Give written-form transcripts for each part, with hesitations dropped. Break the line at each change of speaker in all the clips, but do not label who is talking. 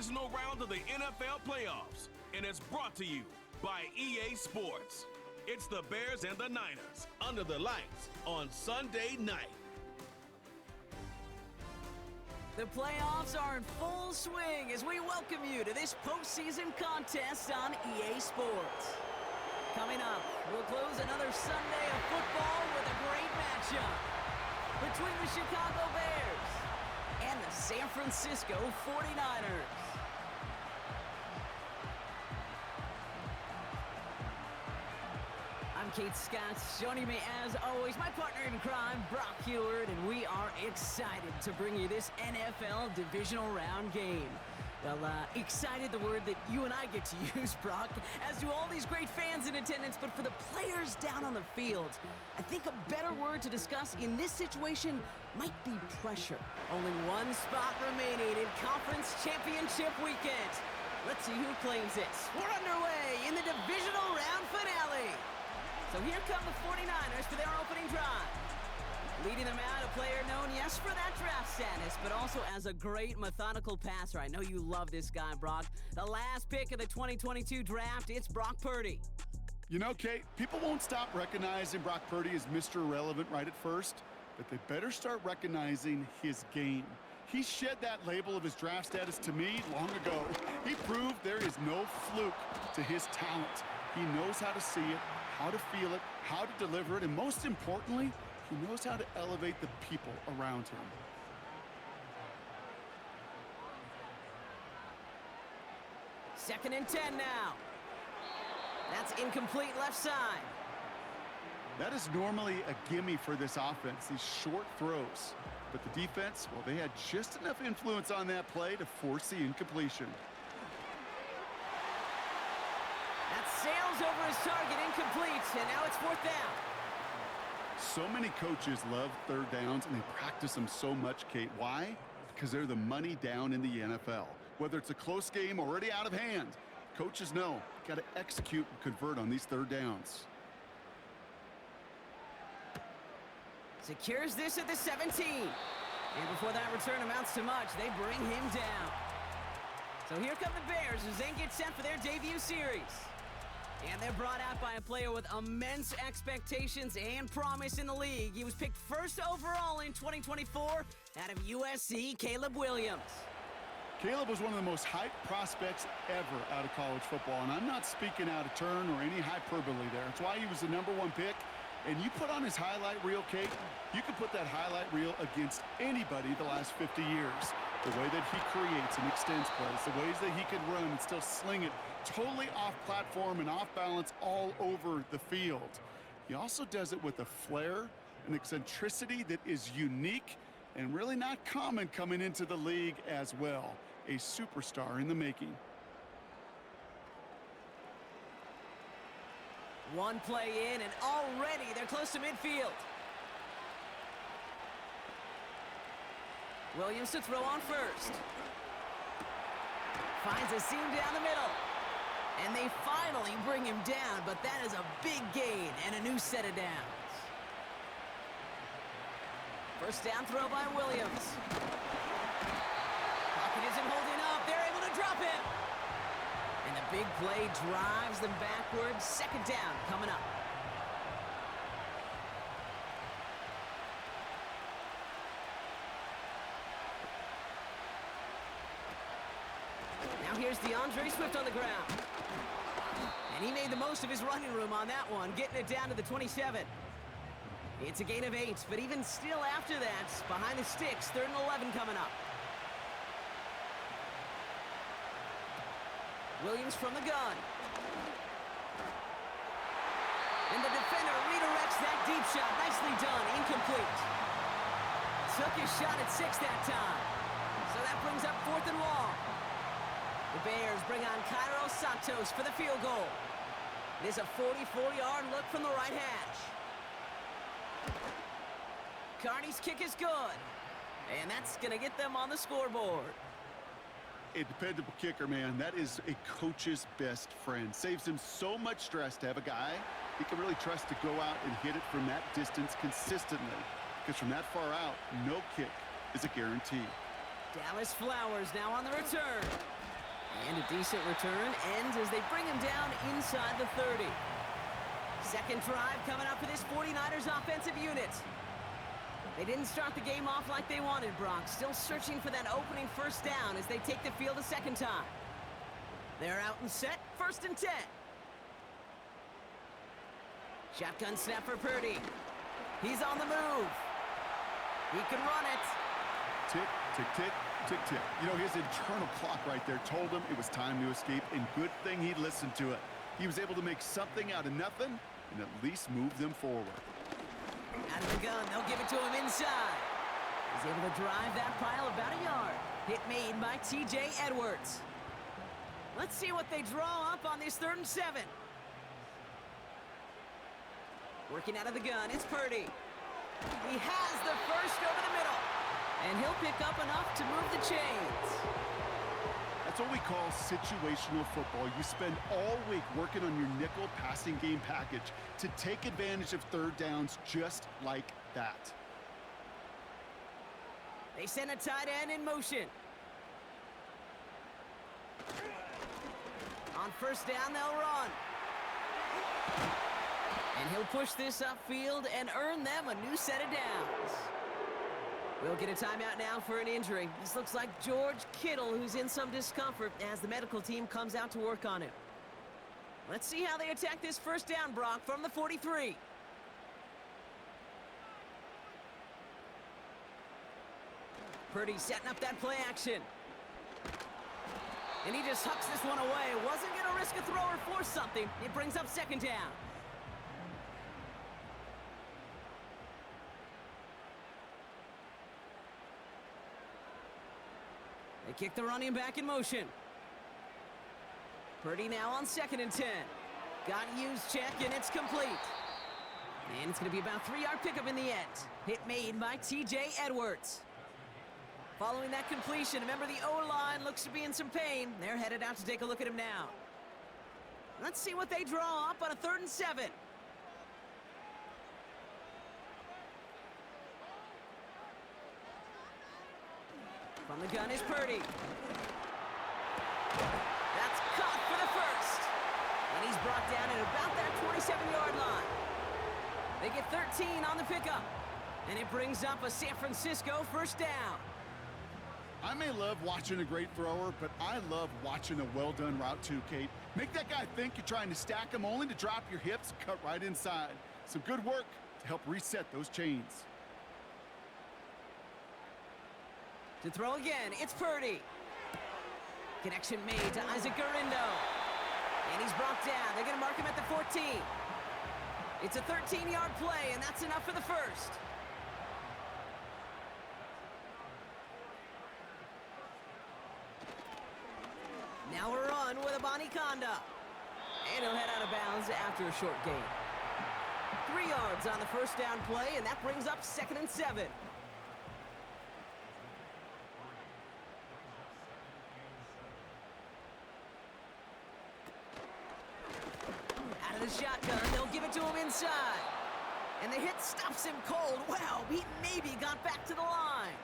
divisional round of the NFL playoffs, and it's brought to you by EA Sports. It's the Bears and the Niners under the lights on Sunday night.
The playoffs are in full swing as we welcome you to this postseason contest on EA Sports. Coming up, we'll close another Sunday of football with a great matchup between the Chicago Bears and the San Francisco 49ers. I'm Kate Scott. Joining me as always, my partner in crime, Brock Heward, and we are excited to bring you this NFL Divisional Round game. Well, excited the word that you and I get to use, Brock, as do all these great fans in attendance, but for the players down on the field, I think a better word to discuss in this situation might be pressure. Only one spot remaining in Conference Championship Weekend. Let's see who claims it. We're underway in the Divisional Round finale. So here come the 49ers for their opening drive. Leading them out, a player known, yes, for that draft status, but also as a great methodical passer. I know you love this guy, Brock. The last pick of the 2022 draft, it's Brock Purdy.
You know, Kate, people won't stop recognizing Brock Purdy as Mr. Irrelevant right at first, but they better start recognizing his game. He shed that label of his draft status to me long ago. He proved there is no fluke to his talent. He knows how to see it, how to feel it, how to deliver it, and most importantly, he knows how to elevate the people around him.
Second and 10 now. That's incomplete left side.
That is normally a gimme for this offense, these short throws. But the defense, well, they had just enough influence on that play to force the incompletion.
That sails over his target, incomplete, and now it's fourth down.
So many coaches love third downs, and they practice them so much, Kate. Why? Because they're the money down in the NFL. Whether it's a close game already out of hand, coaches know, got to execute and convert on these third downs.
Secures this at the 17. And before that return amounts to much, they bring him down. So here come the Bears as they get set for their debut series. And they're brought out by a player with immense expectations and promise in the league. He was picked first overall in 2024 out of USC, Caleb Williams.
Caleb was one of the most hyped prospects ever out of college football, and I'm not speaking out of turn or any hyperbole there. It's why he was the #1 pick. And you put on his highlight reel, Kate, you can put that highlight reel against anybody the last 50 years. The way that he creates and extends plays, the ways that he can run and still sling it totally off platform and off balance all over the field. He also does it with a flair, an eccentricity that is unique and really not common coming into the league as well. A superstar in the making.
One play in, and already they're close to midfield. Williams to throw on first. Finds a seam down the middle. And they finally bring him down, but that is a big gain and a new set of downs. First down throw by Williams. Pocket isn't holding up. They're able to drop him. And the big play drives them backwards. Second down coming up. Now here's DeAndre Swift on the ground. And he made the most of his running room on that one, getting it down to the 27. It's a gain of 8, but even still after that, behind the sticks, 3rd and 11 coming up. Williams from the gun. And the defender redirects that deep shot. Nicely done. Incomplete. Took his shot at 6 that time. So that brings up 4th and long. The Bears bring on Cairo Santos for the field goal. It is a 44-yard look from the right hash. Carney's kick is good. And that's going to get them on the scoreboard.
A dependable kicker, man. That is a coach's best friend. Saves him so much stress to have a guy he can really trust to go out and hit it from that distance consistently. Because from that far out, no kick is a guarantee.
Dallas Flowers now on the return. And a decent return ends as they bring him down inside the 30. Second drive coming up for this 49ers offensive unit. They didn't start the game off like they wanted, Brock. Still searching for that opening first down as they take the field a second time. They're out and set, 1st and 10. Shotgun snap for Purdy. He's on the move. He can run it.
Tick, tick, tick, tick, tick. You know, his internal clock right there told him it was time to escape, and good thing he listened to it. He was able to make something out of nothing and at least move them forward.
Out of the gun, they'll give it to him inside. He's able to drive that pile about a yard. Hit made by T.J. Edwards. Let's see what they draw up on this 3rd and 7. Working out of the gun, it's Purdy. He has the first over the middle. And he'll pick up enough to move the chains.
That's what we call situational football. You spend all week working on your nickel passing game package to take advantage of 3rd downs just like that.
They send a tight end in motion. On 1st down, they'll run. And he'll push this upfield and earn them a new set of downs. We'll get a timeout now for an injury. This looks like George Kittle, who's in some discomfort as the medical team comes out to work on him. Let's see how they attack this 1st down, Brock, from the 43. Purdy setting up that play action. And he just hucks this one away. Wasn't going to risk a throw or force something. It brings up 2nd down. They kick the running back in motion. Purdy now on 2nd and 10. Got used check, and it's complete. And it's going to be about a 3-yard pickup in the end. Hit made by T.J. Edwards. Following that completion, remember the O-line looks to be in some pain. They're headed out to take a look at him now. Let's see what they draw up on a 3rd and 7. From the gun is Purdy. That's caught for the first. And he's brought down at about that 27-yard line. They get 13 on the pickup. And it brings up a San Francisco 1st down.
I may love watching a great thrower, but I love watching a well-done route too, Kate. Make that guy think you're trying to stack him only to drop your hips and cut right inside. Some good work to help reset those chains.
To throw again, it's Purdy. Connection made to Isaac Gurindo. And he's brought down. They're going to mark him at the 14. It's a 13-yard play, and that's enough for the first. Now a run with Abanikanda. And he'll head out of bounds after a short gain. 3 yards on the 1st down play, and that brings up 2nd and 7. Out of the shotgun, they'll give it to him inside. And the hit stops him cold. Wow, he maybe got back to the line.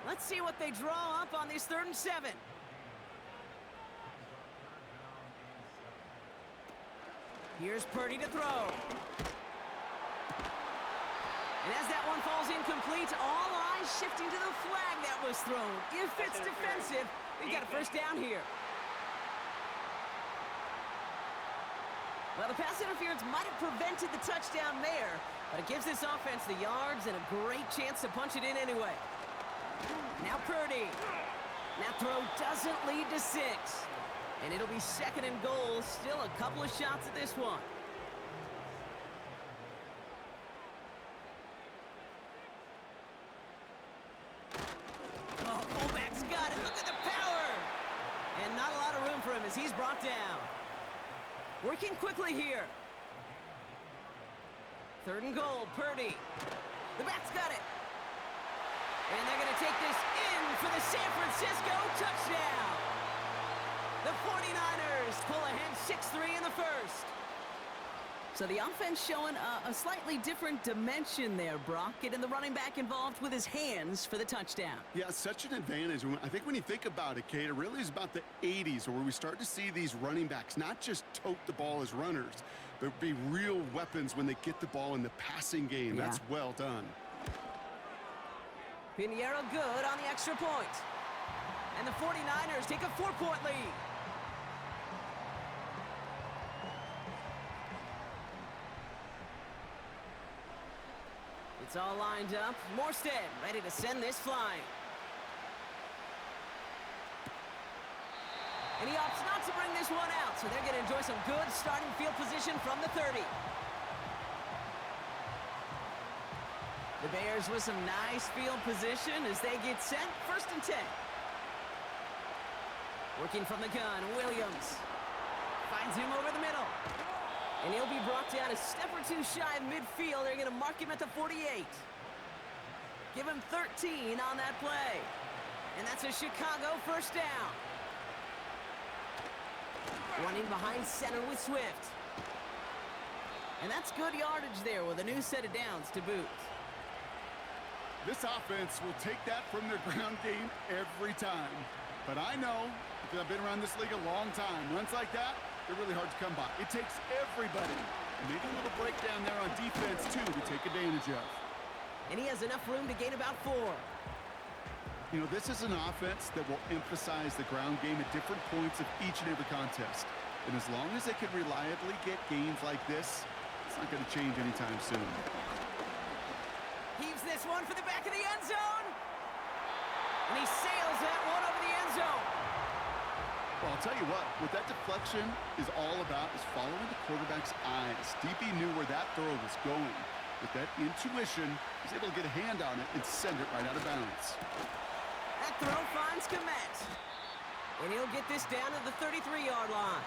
Let's see what they draw up on this 3rd and 7. Here's Purdy to throw. And as that one falls incomplete, all eyes shifting to the flag that was thrown. If it's defensive, we got a 1st down here. Well, the pass interference might have prevented the touchdown there, but it gives this offense the yards and a great chance to punch it in anyway. Now Purdy. That throw doesn't lead to 6. And it'll be 2nd and goal. Still a couple of shots at this one. Oh, fullback's got it. Look at the power. And not a lot of room for him as he's brought down. Working quickly here. 3rd and goal, Purdy. The back's got it. And they're going to take this in for the San Francisco touchdown. The 49ers pull ahead 6-3 in the first. So the offense showing a slightly different dimension there, Brock. Getting the running back involved with his hands for the touchdown.
Yeah, such an advantage. I think when you think about it, Kate, it really is about the 80s where we start to see these running backs not just tote the ball as runners, but be real weapons when they get the ball in the passing game.
Yeah.
That's well done.
Pinheiro good on the extra point. And the 49ers take a 4-point lead. It's all lined up. Morstead ready to send this flying. And he opts not to bring this one out, so they're going to enjoy some good starting field position from the 30. The Bears with some nice field position as they get set. 1st and 10. Working from the gun, Williams finds him over the middle. And he'll be brought down a step or two shy of midfield. They're going to mark him at the 48. Give him 13 on that play. And that's a Chicago 1st down. Running behind center with Swift. And that's good yardage there with a new set of downs to boot.
This offense will take that from their ground game every time. But I know, because I've been around this league a long time, runs like that, they're really hard to come by. It takes everybody. Maybe a little breakdown there on defense, too, to take advantage of.
And he has enough room to gain about 4.
You know, this is an offense that will emphasize the ground game at different points of each and every contest. And as long as they can reliably get gains like this, it's not going to change anytime soon.
Heaves this one for the back of the end zone. And he sails that one over the end zone.
Well, I'll tell you what that deflection is all about is following the quarterback's eyes. DB knew where that throw was going. With that intuition, he's able to get a hand on it and send it right out of bounds.
That throw finds Komet. And he'll get this down to the 33-yard line.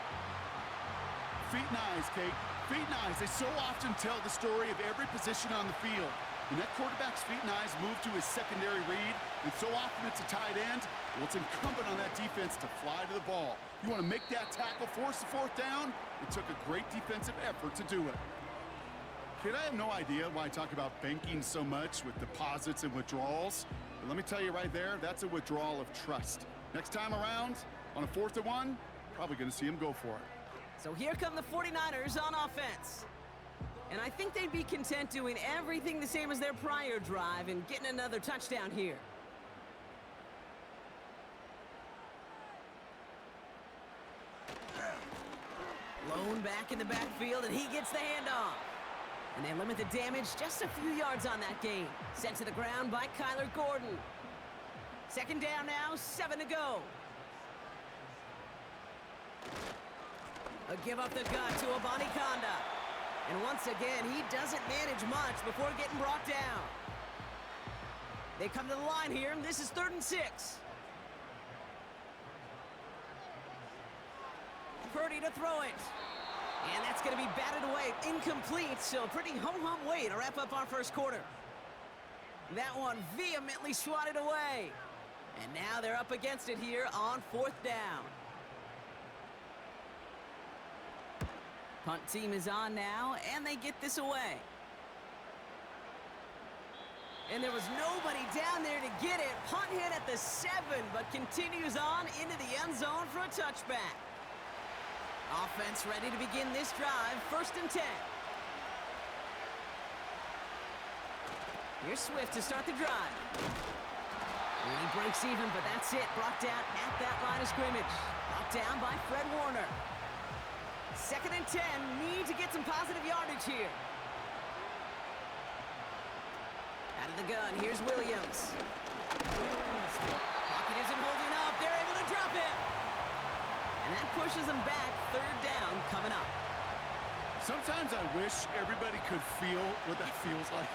Feet and eyes, Kate. Feet and eyes. They so often tell the story of every position on the field. When that quarterback's feet and eyes move to his secondary read, and so often it's a tight end, well, it's incumbent on that defense to fly to the ball. You want to make that tackle, force the 4th down? It took a great defensive effort to do it. Kid, I have no idea why I talk about banking so much with deposits and withdrawals. But let me tell you right there, that's a withdrawal of trust. Next time around, on a 4th and 1, probably going to see him go for it.
So here come the 49ers on offense. And I think they'd be content doing everything the same as their prior drive and getting another touchdown here. Lone back in the backfield, and he gets the handoff. And they limit the damage just a few yards on that gain. Sent to the ground by Kyler Gordon. 2nd down now, 7 to go. A give up the gut to Abanikanda. And once again, he doesn't manage much before getting brought down. They come to the line here, and this is 3rd and 6. Purdy to throw it. And that's going to be batted away. Incomplete, so pretty ho-hum way to wrap up our 1st quarter. That one vehemently swatted away. And now they're up against it here on 4th down. Punt team is on now, and they get this away. And there was nobody down there to get it. Punt hit at the 7, but continues on into the end zone for a touchback. Offense ready to begin this drive. 1st and 10. Here's Swift to start the drive. And he breaks even, but that's it. Brought down at that line of scrimmage. Brought down by Fred Warner. 2nd and 10. Need to get some positive yardage here. Out of the gun, here's Williams. Pocket isn't holding up. They're able to drop it. And that pushes them back. 3rd down coming up.
Sometimes I wish everybody could feel what that feels like.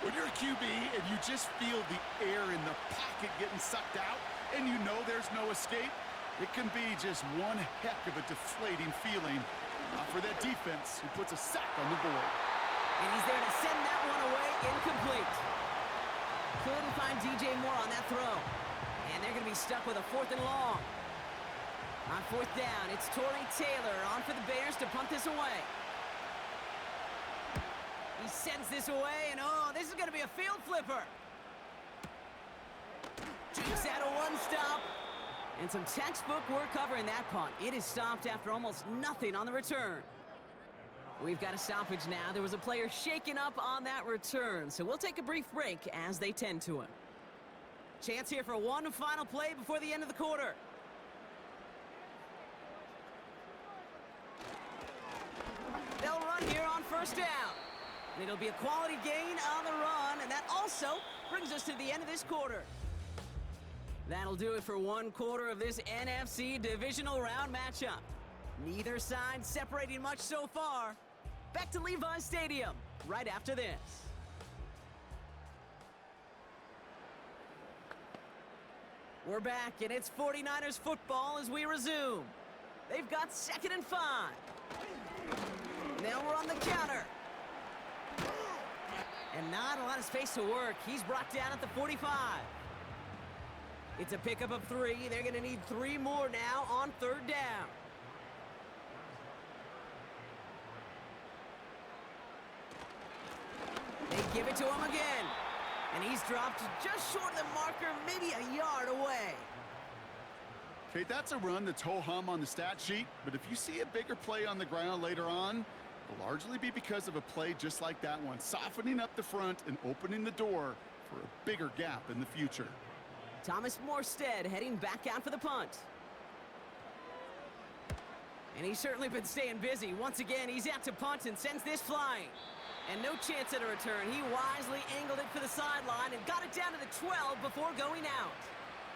When you're a QB and you just feel the air in the pocket getting sucked out and you know there's no escape, it can be just one heck of a deflating feeling for that defense who puts a sack on the board.
And he's there to send that one away. Incomplete. Couldn't find DJ Moore on that throw. And they're going to be stuck with a 4th and long. On 4th down, it's Torrey Taylor on for the Bears to punt this away. He sends this away, and oh, this is going to be a field flipper. Jukes out a one-stop. And some textbook work covering that punt. It is stopped after almost nothing on the return. We've got a stoppage now. There was a player shaken up on that return, so we'll take a brief break as they tend to him. Chance here for one final play before the end of the quarter. They'll run here on first down. And it'll be a quality gain on the run, and that also brings us to the end of this quarter. That'll do it for one quarter of this NFC Divisional Round matchup. Neither side separating much so far. Back to Levi's Stadium right after this. We're back, and it's 49ers football as we resume. They've got 2nd and 5. Now we're on the counter. And not a lot of space to work. He's brought down at the 45. It's a pickup of 3. They're going to need 3 more now on 3rd down. They give it to him again. And he's dropped just short of the marker, maybe a yard away.
Okay, that's a run that's ho-hum on the stat sheet, but if you see a bigger play on the ground later on, it'll largely be because of a play just like that one, softening up the front and opening the door for a bigger gap in the future.
Thomas Morstead heading back out for the punt. And he's certainly been staying busy. Once again, he's out to punt and sends this flying. And no chance at a return. He wisely angled it for the sideline and got it down to the 12 before going out.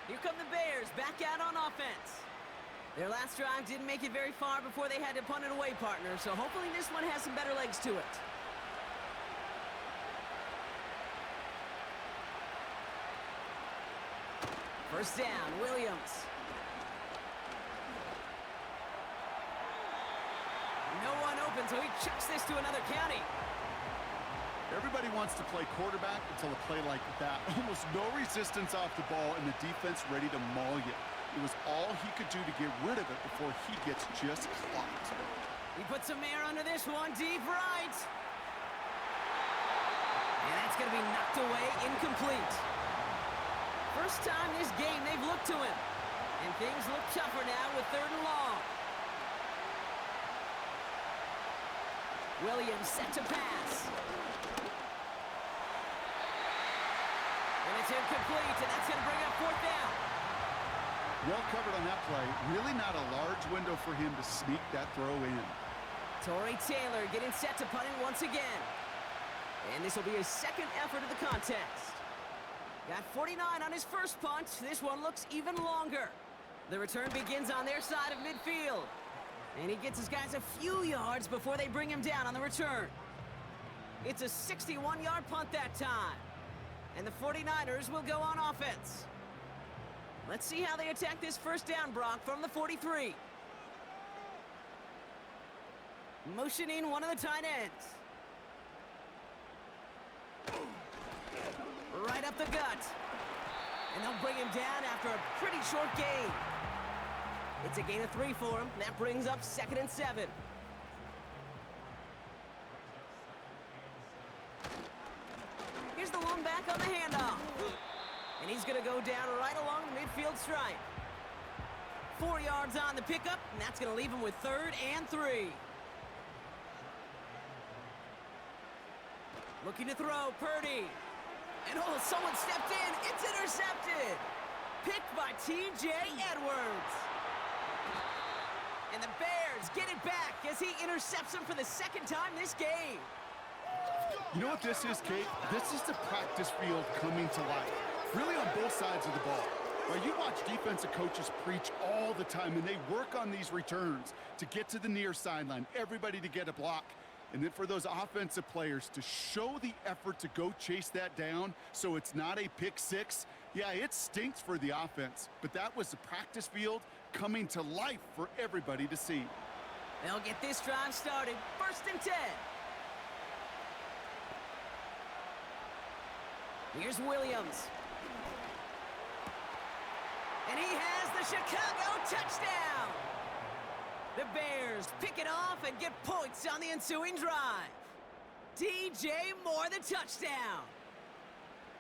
Here come the Bears back out on offense. Their last drive didn't make it very far before they had to punt it away, partner, so hopefully this one has some better legs to it. First down, Williams. No one open, so he chucks this to another county.
Everybody wants to play quarterback until a play like that. Almost no resistance off the ball and the defense ready to maul you. It was all he could do to get rid of it before he gets just clocked.
He puts some air under this one, deep right. And that's going to be knocked away, incomplete. First time this game they've looked to him. And things look tougher now with 3rd and long. Williams set to pass. And it's incomplete, and that's going to bring up 4th down.
Well covered on that play. Really not a large window for him to sneak that throw in.
Torrey Taylor getting set to punt it once again. And this will be his 2nd effort of the contest. Got 49 on his first punt. This one looks even longer. The return begins on their side of midfield. And he gets his guys a few yards before they bring him down on the return. It's a 61-yard punt that time. And the 49ers will go on offense. Let's see how they attack this first down, Brock, from the 43. Motioning one of the tight ends. Right up the gut. And they'll bring him down after a pretty short gain. It's a gain of 3 for him. That brings up 2nd and 7. Here's the one back on the handoff. And he's going to go down right along the midfield stripe. 4 yards on the pickup, and that's going to leave him with 3rd and 3. Looking to throw, Purdy. And oh, someone stepped in. It's intercepted. Picked by T.J. Edwards. And the Bears get it back as he intercepts him for the 2nd time this game.
You know what this is, Kate? This is the practice field coming to life. Really on both sides of the ball. Now, you watch defensive coaches preach all the time, and they work on these returns to get to the near sideline, everybody to get a block. And then for those offensive players to show the effort to go chase that down so it's not a pick six, yeah, it stinks for the offense. But that was the practice field coming to life for everybody to see.
They'll get this drive started. 1st and 10. Here's Williams. And he has the Chicago touchdown. The Bears pick it off and get points on the ensuing drive. DJ Moore, the touchdown.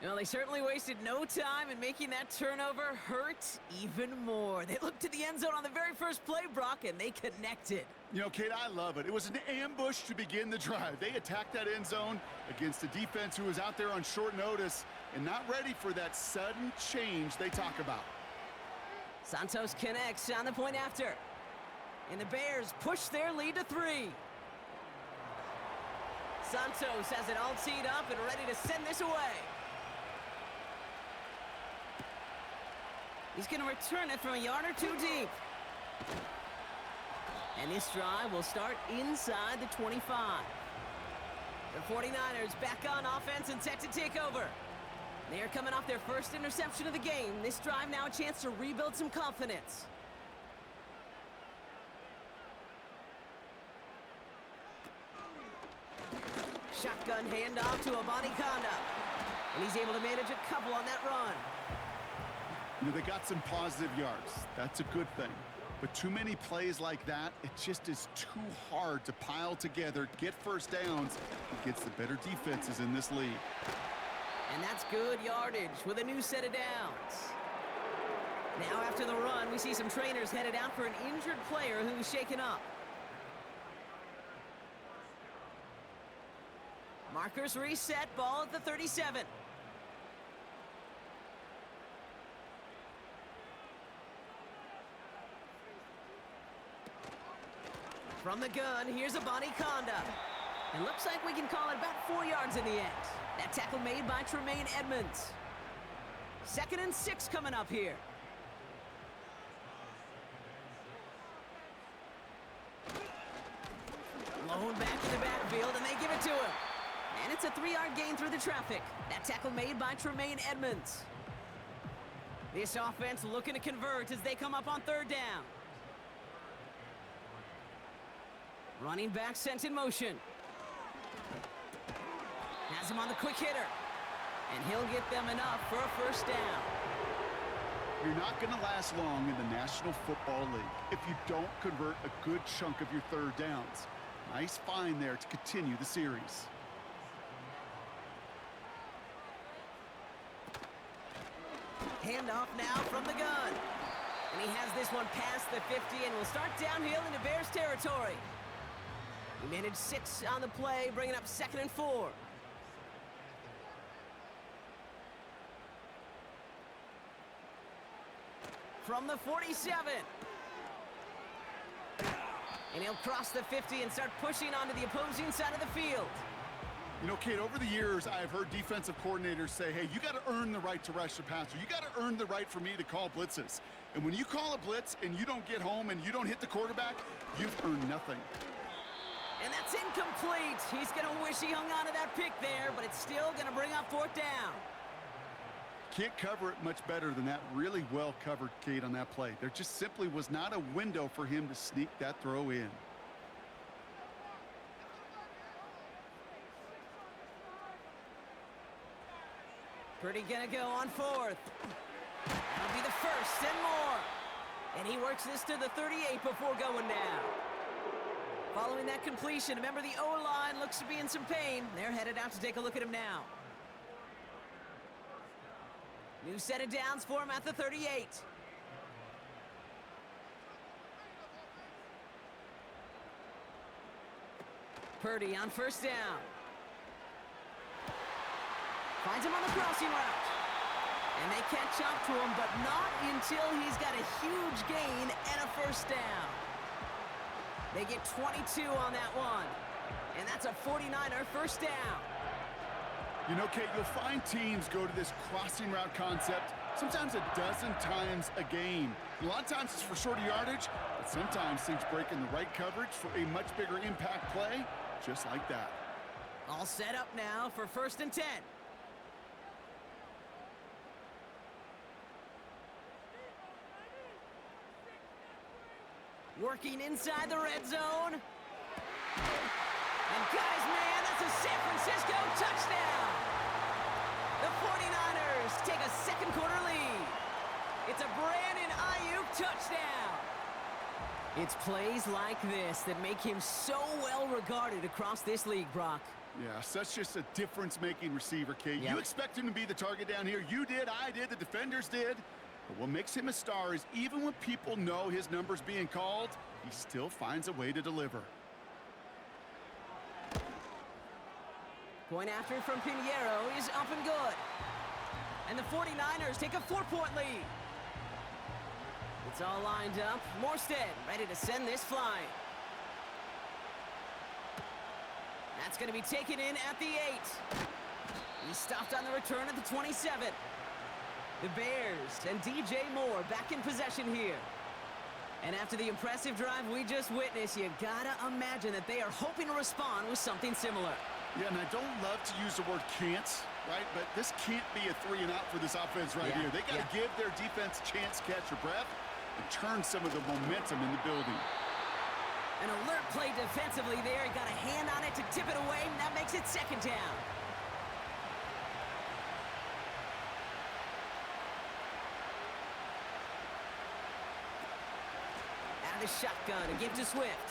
Well, they certainly wasted no time in making that turnover hurt even more. They looked to the end zone on the very first play, Brock, and they connected.
You know, Kate, I love it. It was an ambush to begin the drive. They attacked that end zone against a defense who was out there on short notice and not ready for that sudden change they talk about.
Santos connects on the point after. And the Bears push their lead to 3. Santos has it all teed up and ready to send this away. He's going to return it from a yard or 2 deep. And this drive will start inside the 25. The 49ers back on offense and set to take over. They are coming off their first interception of the game. This drive now a chance to rebuild some confidence. Shotgun handoff to Conda. And he's able to manage a couple on that run.
You know, they got some positive yards. That's a good thing. But too many plays like that, it just is too hard to pile together, get first downs against the better defenses in this league.
And that's good yardage with a new set of downs. Now after the run, we see some trainers headed out for an injured player who's shaken up. Markers reset, ball at the 37. From the gun, here's Conda. It looks like we can call it about 4 yards in the end. That tackle made by Tremaine Edmonds. 2nd and 6 coming up here. Blown back to the backfield, and they give it to him. And it's a 3-yard gain through the traffic. That tackle made by Tremaine Edmonds. This offense looking to convert as they come up on 3rd down. Running back sent in motion. Has him on the quick hitter. And he'll get them enough for a first down.
You're not going to last long in the National Football League if you don't convert a good chunk of your 3rd downs. Nice find there to continue the series.
Handoff now from the gun. And he has this one past the 50 and will start downhill into Bears territory. He managed 6 on the play, bringing up 2nd and 4. From the 47. And he'll cross the 50 and start pushing onto the opposing side of the field.
You know, Kate, over the years, I've heard defensive coordinators say, hey, you got to earn the right to rush the passer. You got to earn the right for me to call blitzes. And when you call a blitz and you don't get home and you don't hit the quarterback, you've earned nothing.
And that's incomplete. He's going to wish he hung on to that pick there, but it's still going to bring up 4th down.
Can't cover it much better than that. Really well covered, Kate, on that play. There just simply was not a window for him to sneak that throw in.
Purdy gonna go on 4th. That'll be the 1st and more. And he works this to the 38 before going down. Following that completion, remember the O-line looks to be in some pain. They're headed out to take a look at him now. New set of downs for him at the 38. Purdy on 1st down. Finds him on the crossing route. And they catch up to him, but not until he's got a huge gain and a 1st down. They get 22 on that one. And that's a 49er 1st down.
You know, Kate, you'll find teams go to this crossing route concept sometimes a dozen times a game. A lot of times it's for shorter yardage, but sometimes things break in the right coverage for a much bigger impact play, just like that.
All set up now for 1st and 10. Working inside the red zone. And guys, man, that's a San Francisco touchdown. The 49ers take a 2nd quarter lead. It's a Brandon Ayuk touchdown. It's plays like this that make him so well regarded across this league, Brock.
Yeah, such just a difference-making receiver, Kate.
Yep.
You expect him to be the target down here. You did, I did, the defenders did. But what makes him a star is even when people know his number's being called, he still finds a way to deliver.
Point after from Pinheiro is up and good. And the 49ers take a 4-point lead. It's all lined up. Morstead ready to send this flying. That's going to be taken in at the 8. He's stopped on the return at the 27. The Bears and DJ Moore back in possession here. And after the impressive drive we just witnessed, you gotta imagine that they are hoping to respond with something similar.
Yeah, and I don't love to use the word can't, right? But this can't be a 3-and-out for this offense right here. They got to give their defense a chance to catch their breath and turn some of the momentum in the building.
An alert play defensively there. He got a hand on it to tip it away, and that makes it second down. Out of the shotgun, a give to Swift.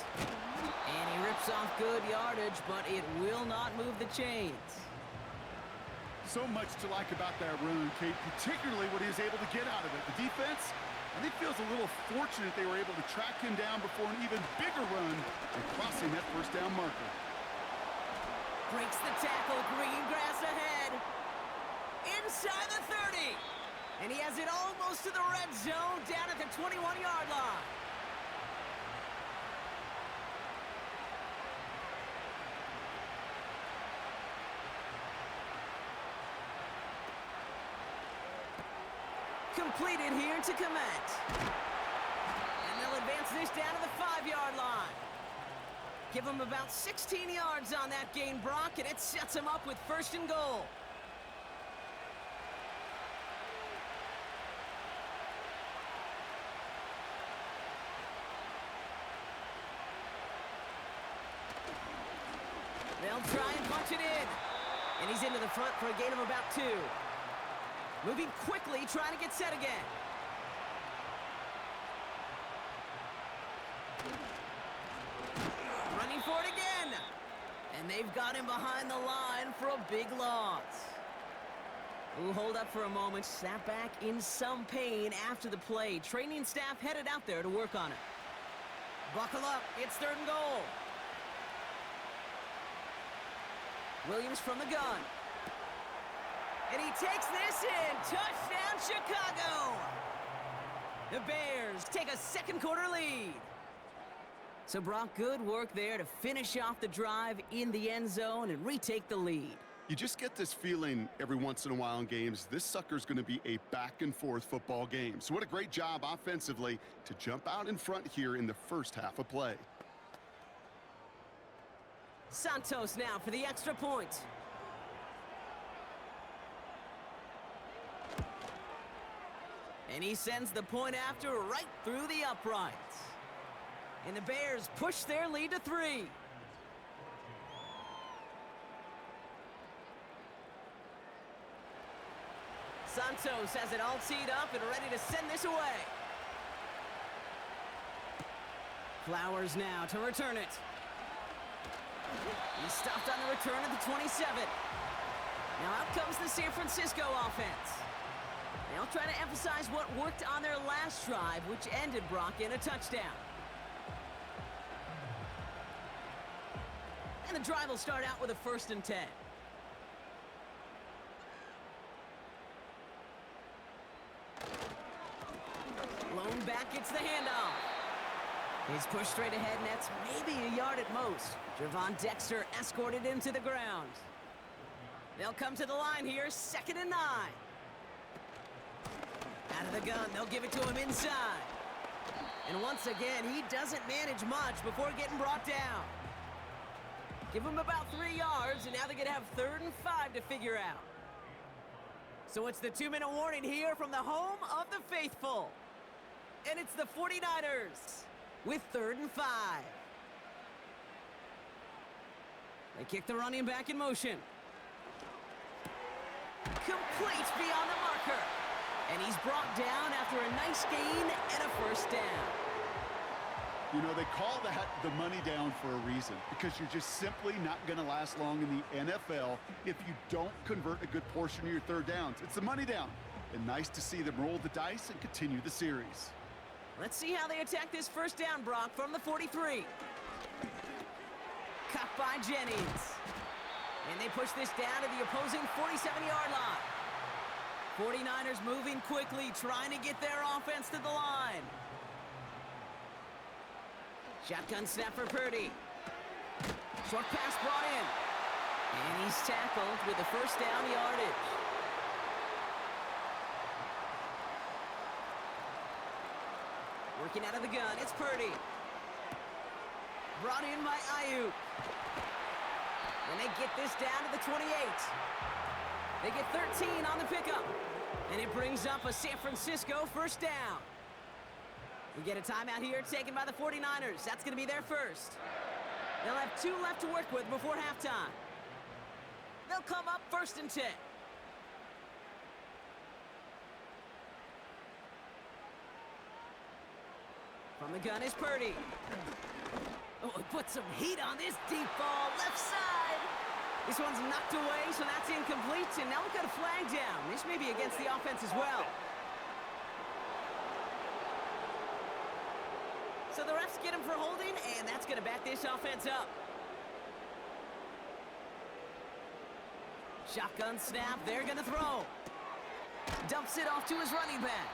And he rips off good yardage, but it will not move the chains.
So much to like about that run, Kate, particularly what he was able to get out of it. The defense, I think, feels a little fortunate they were able to track him down before an even bigger run and crossing that first down marker.
Breaks the tackle, green grass ahead. Inside the 30. And he has it almost to the red zone down at the 21-yard line. Completed here to Komet. And they'll advance this down to the 5-yard line. Give them about 16 yards on that gain, Brock, and it sets them up with 1st and goal. They'll try and punch it in. And he's into the front for a gain of about 2. Moving quickly, trying to get set again. Running for it again. And they've got him behind the line for a big loss. Ooh, hold up for a moment. Sat back in some pain after the play. Training staff headed out there to work on it. Buckle up. It's 3rd and goal. Williams from the gun. And he takes this in. Touchdown, Chicago. The Bears take a 2nd quarter lead. So, Brock, good work there to finish off the drive in the end zone and retake the lead.
You just get this feeling every once in a while in games, this sucker's going to be a back-and-forth football game. So what a great job offensively to jump out in front here in the first half of play.
Santos now for the extra point. And he sends the point after right through the uprights. And the Bears push their lead to 3. Santos has it all teed up and ready to send this away. Flowers now to return it. He stopped on the return at the 27. Now out comes the San Francisco offense. They'll try to emphasize what worked on their last drive, which ended, Brock, in a touchdown. And the drive will start out with a 1st and 10. Lone back gets the handoff. He's pushed straight ahead, and that's maybe a yard at most. Javon Dexter escorted him to the ground. They'll come to the line here, 2nd and 9. Out of the gun, they'll give it to him inside. And once again, he doesn't manage much before getting brought down. Give him about 3 yards, and now they're going to have 3rd and 5 to figure out. So it's the 2-minute warning here from the home of the faithful. And it's the 49ers with 3rd and 5. They kick the running back in motion. Complete beyond the marker. And he's brought down after a nice gain and a 1st down.
You know, they call that the money down for a reason, because you're just simply not going to last long in the NFL if you don't convert a good portion of your third downs. It's the money down. And nice to see them roll the dice and continue the series.
Let's see how they attack this first down, Brock, from the 43. Cut by Jennings. And they push this down to the opposing 47-yard line. 49ers moving quickly, trying to get their offense to the line. Shotgun snap for Purdy. Short pass brought in. And he's tackled with the first down yardage. Working out of the gun, it's Purdy. Brought in by Ayuk. And they get this down to the 28. They get 13 on the pickup. And it brings up a San Francisco first down. We get a timeout here taken by the 49ers. That's going to be their first. They'll have 2 left to work with before halftime. They'll come up 1st and 10. From the gun is Purdy. Oh, it puts some heat on this deep ball, left side. This one's knocked away, so that's incomplete, and now we've got a flag down. This may be against the offense as well. So the refs get him for holding, and that's going to back this offense up. Shotgun snap, they're going to throw. Dumps it off to his running back.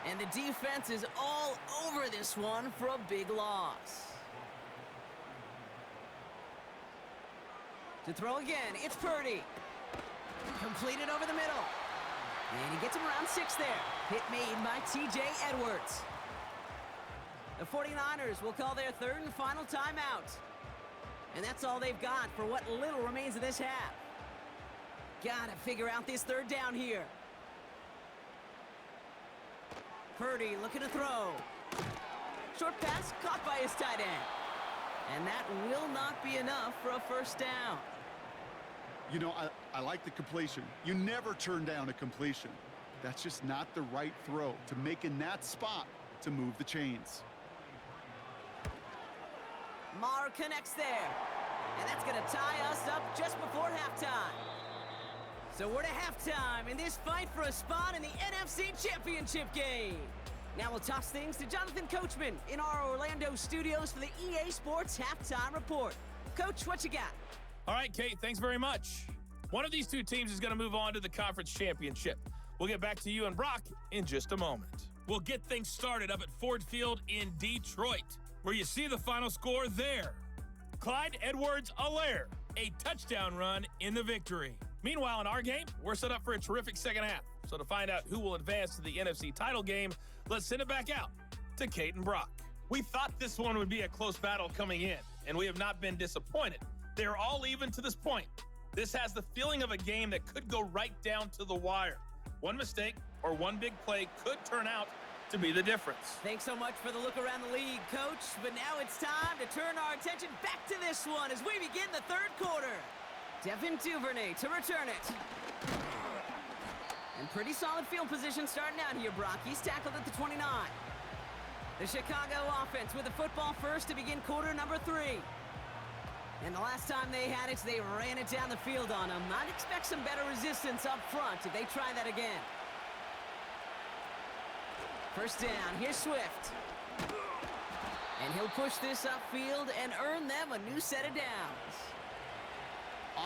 And the defense is all over this one for a big loss. To throw again, it's Purdy. Completed over the middle. And he gets him around 6 there. Hit made by T.J. Edwards. The 49ers will call their 3rd and final timeout. And that's all they've got for what little remains of this half. Gotta figure out this 3rd down here. Purdy looking to throw. Short pass caught by his tight end. And that will not be enough for a first down.
You know, I like the completion. You never turn down a completion. That's just not the right throw to make in that spot to move the chains.
Maher connects there. And that's going to tie us up just before halftime. So we're to halftime in this fight for a spot in the NFC Championship game. Now we'll toss things to Jonathan Coachman in our Orlando studios for the EA Sports Halftime Report. Coach, what you got?
All right, Kate, thanks very much. One of these 2 teams is going to move on to the conference championship. We'll get back to you and Brock in just a moment.
We'll get things started up at Ford Field in Detroit, where you see the final score there. Clyde Edwards-Helaire, a touchdown run in the victory. Meanwhile, in our game, we're set up for a terrific second half. So to find out who will advance to the NFC title game, let's send it back out to Kate and Brock. We thought this one would be a close battle coming in, and we have not been disappointed. They are all even to this point. This has the feeling of a game that could go right down to the wire. One mistake or one big play could turn out to be the difference.
Thanks so much for the look around the league, Coach. But now it's time to turn our attention back to this one as we begin the 3rd quarter. Devin Duvernay to return it. And pretty solid field position starting out here, Brock. He's tackled at the 29. The Chicago offense with the football first to begin quarter number 3. And the last time they had it, they ran it down the field on them. I'd expect some better resistance up front if they try that again. First down, here's Swift. And he'll push this upfield and earn them a new set of downs.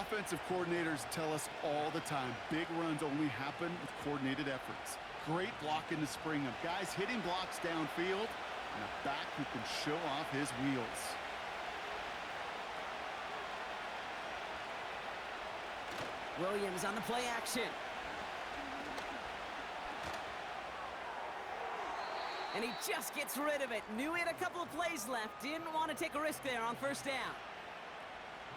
Offensive coordinators tell us all the time, big runs only happen with coordinated efforts. Great blocking to spring them. Guys hitting blocks downfield, and a back who can show off his wheels.
Williams on the play action. And he just gets rid of it. Knew he had a couple of plays left. Didn't want to take a risk there on first down.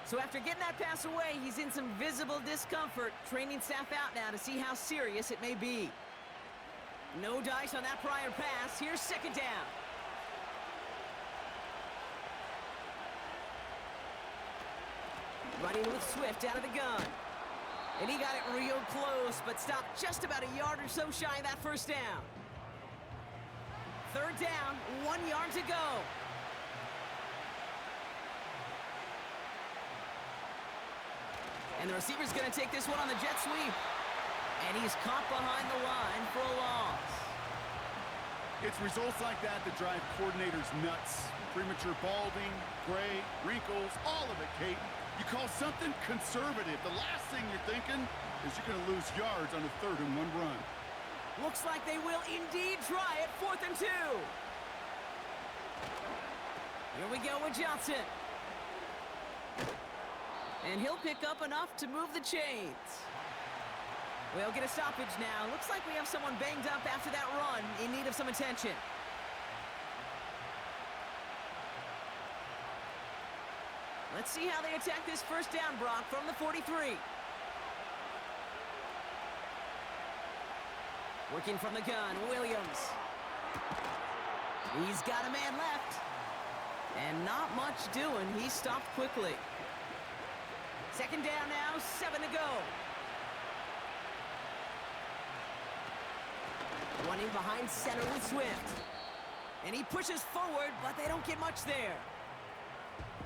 So after getting that pass away, he's in some visible discomfort. Training staff out now to see how serious it may be. No dice on that prior pass. Here's second down. Running with Swift out of the gun. And he got it real close, but stopped just about a yard or so shy of that first down. Third down, 1 yard to go. And the receiver's going to take this one on the jet sweep. And he's caught behind the line for a loss.
It's results like that that drive coordinators nuts. Premature balding, gray, wrinkles, all of it, Kate. You call something conservative. The last thing you're thinking is you're going to lose yards on a 3rd and 1 run.
Looks like they will indeed try it. 4th and 2. Here we go with Johnson. And he'll pick up enough to move the chains. We'll get a stoppage now. Looks like we have someone banged up after that run, in need of some attention. Let's see how they attack this first down, Brock, from the 43. Working from the gun, Williams. He's got a man left. And not much doing. He stopped quickly. 2nd down now, 7 to go. Running behind center with Swift. And he pushes forward, but they don't get much there.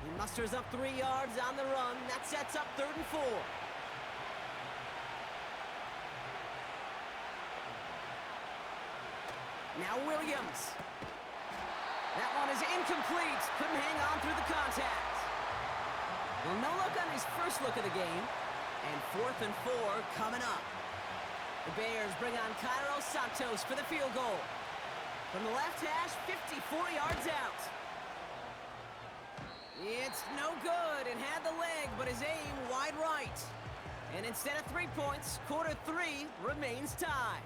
He musters up 3 yards on the run. That sets up 3rd and 4. Now Williams. That one is incomplete. Couldn't hang on through the contact. Well, no look on his first look of the game. And 4th and 4 coming up. The Bears bring on Cairo Santos for the field goal. From the left hash, 54 yards out. It's no good. It had the leg, but his aim wide right. And instead of 3 points, quarter 3 remains tied.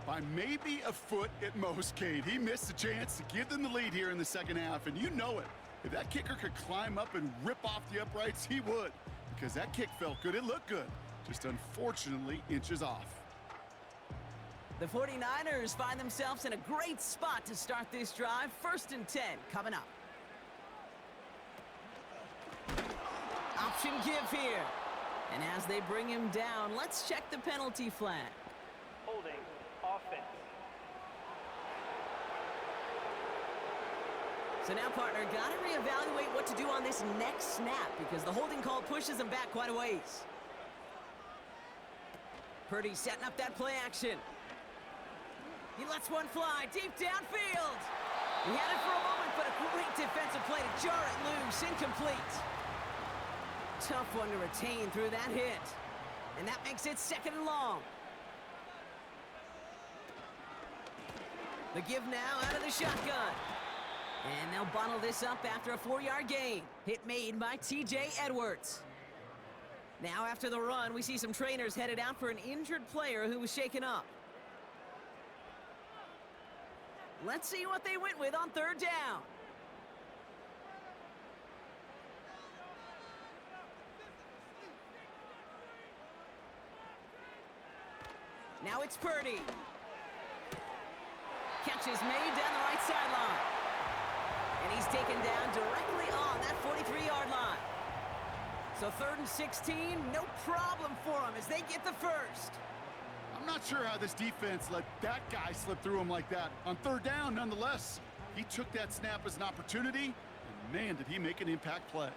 By maybe a foot at most, Kate. He missed the chance to give them the lead here in the 2nd half, and you know it. If that kicker could climb up and rip off the uprights, he would. Because that kick felt good. It looked good. Just unfortunately inches off.
The 49ers find themselves in a great spot to start this drive. 1st and 10 coming up. Option give here. And as they bring him down, let's check the penalty flag.
Holding offense.
So now, partner, got to reevaluate what to do on this next snap because the holding call pushes him back quite a ways. Purdy setting up that play action. He lets one fly deep downfield. He had it for a moment, but a great defensive play to jar it loose. Incomplete. Tough one to retain through that hit. And that makes it 2nd and long. The give now out of the shotgun. And they'll bottle this up after a 4-yard gain. Hit made by T.J. Edwards. Now after the run, we see some trainers headed out for an injured player who was shaken up. Let's see what they went with on 3rd down. Now it's Purdy. Catch is made down the right sideline. And he's taken down directly on that 43-yard line. So 3rd and 16, no problem for them as they get the first.
I'm not sure how this defense let that guy slip through him like that. On 3rd down, nonetheless, he took that snap as an opportunity, and man, did he make an impact play.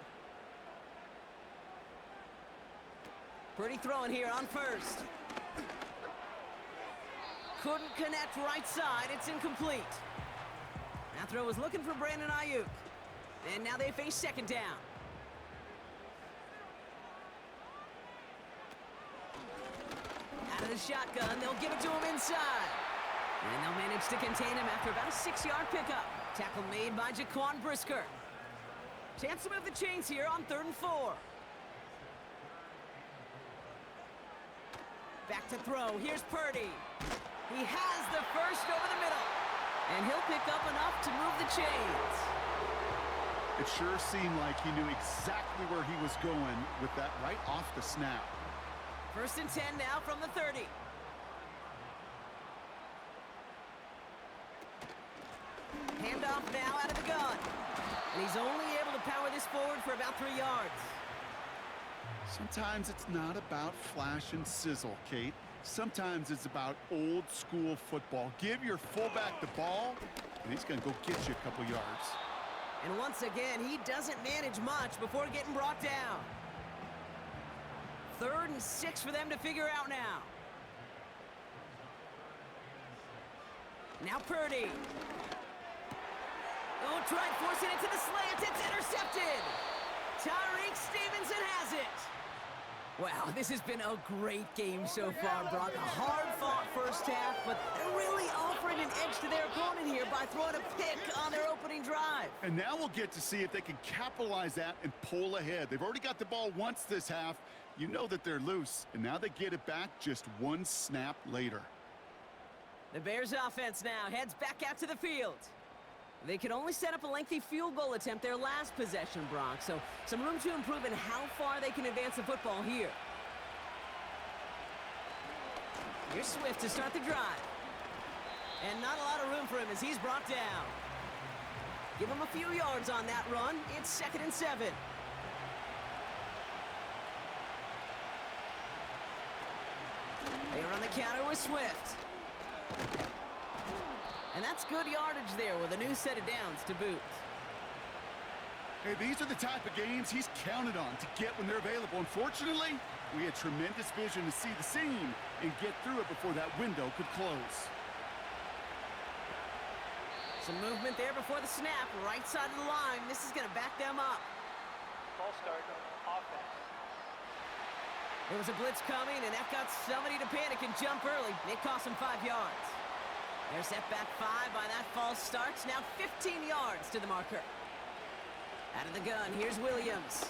Purdy throwing here on 1st. Couldn't connect right side. It's incomplete. That throw was looking for Brandon Ayuk. And now they face 2nd down. Out of the shotgun, they'll give it to him inside. And they'll manage to contain him after about a 6-yard pickup. Tackle made by Jaquan Brisker. Chance to move the chains here on 3rd and 4. Back to throw. Here's Purdy. He has the first over the middle. And he'll pick up enough to move the chains.
It sure seemed like he knew exactly where he was going with that right off the snap.
1st and 10 now from the 30. Handoff now out of the gun. And he's only able to power this forward for about 3 yards.
Sometimes it's not about flash and sizzle, Kate. Sometimes it's about old school football. Give your fullback the ball, and he's going to go get you a couple yards.
And once again, he doesn't manage much before getting brought down. 3rd and 6 for them to figure out now. Now Purdy. Oh, trying forcing it to the slant. It's intercepted. Tyreek Stevenson has it. Wow, this has been a great game so far, Brock. A hard-fought first half, but they're really offering an edge to their opponent here by throwing a pick on their opening drive.
And now we'll get to see if they can capitalize that and pull ahead. They've already got the ball once this half. You know that they're loose, and now they get it back just one snap later.
The Bears offense now heads back out to the field. They could only set up a lengthy field goal attempt their last possession, Brock, so some room to improve in how far they can advance the football here. Here's Swift to start the drive. And not a lot of room for him as he's brought down. Give him a few yards on that run. It's 2nd and 7. They run the counter with Swift. And that's good yardage there with a new set of downs to boot.
Hey, these are the type of games he's counted on to get when they're available. Unfortunately, we had tremendous vision to see the seam and get through it before that window could close.
Some movement there before the snap, right side of the line. This is going to back them up.
Ball start, offense.
There was a blitz coming, and that got somebody to panic and jump early. It cost them 5 yards. They're set back 5 by that false start. Now 15 yards to the marker. Out of the gun, here's Williams.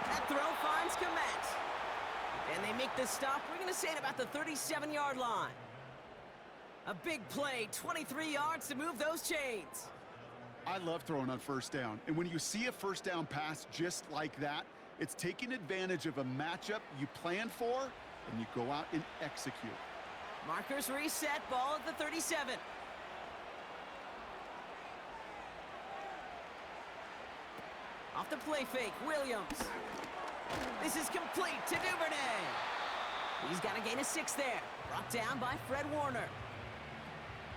That throw finds Komet. And they make the stop, we're going to say, at about the 37-yard line. A big play, 23 yards to move those chains.
I love throwing on first down. And when you see a first down pass just like that, it's taking advantage of a matchup you plan for, and you go out and execute.
Markers reset, ball at the 37. Off the play fake, Williams. This is complete to Duvernay. He's got a gain of 6 there. Brought down by Fred Warner.